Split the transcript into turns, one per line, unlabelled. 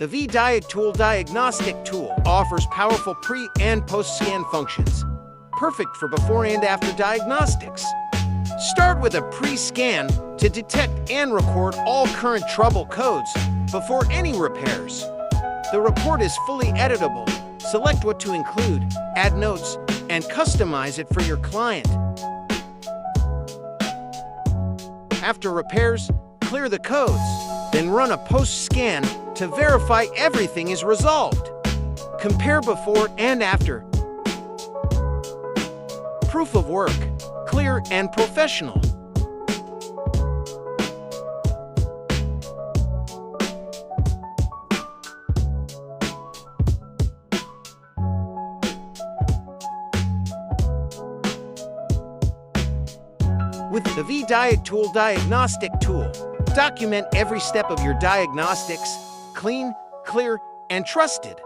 The Vdiagtool diagnostic tool offers powerful pre- and post-scan functions, perfect for before and after diagnostics. Start with a pre-scan to detect and record all current trouble codes before any repairs. The report is fully editable. Select what to include, add notes, and customize it for your client. After repairs, clear the codes, then run a post-scan to verify everything is resolved. Compare before and after. Proof of work, clear and professional. With the Vdiagtool diagnostic tool, document every step of your diagnostics, clean, clear, and trusted.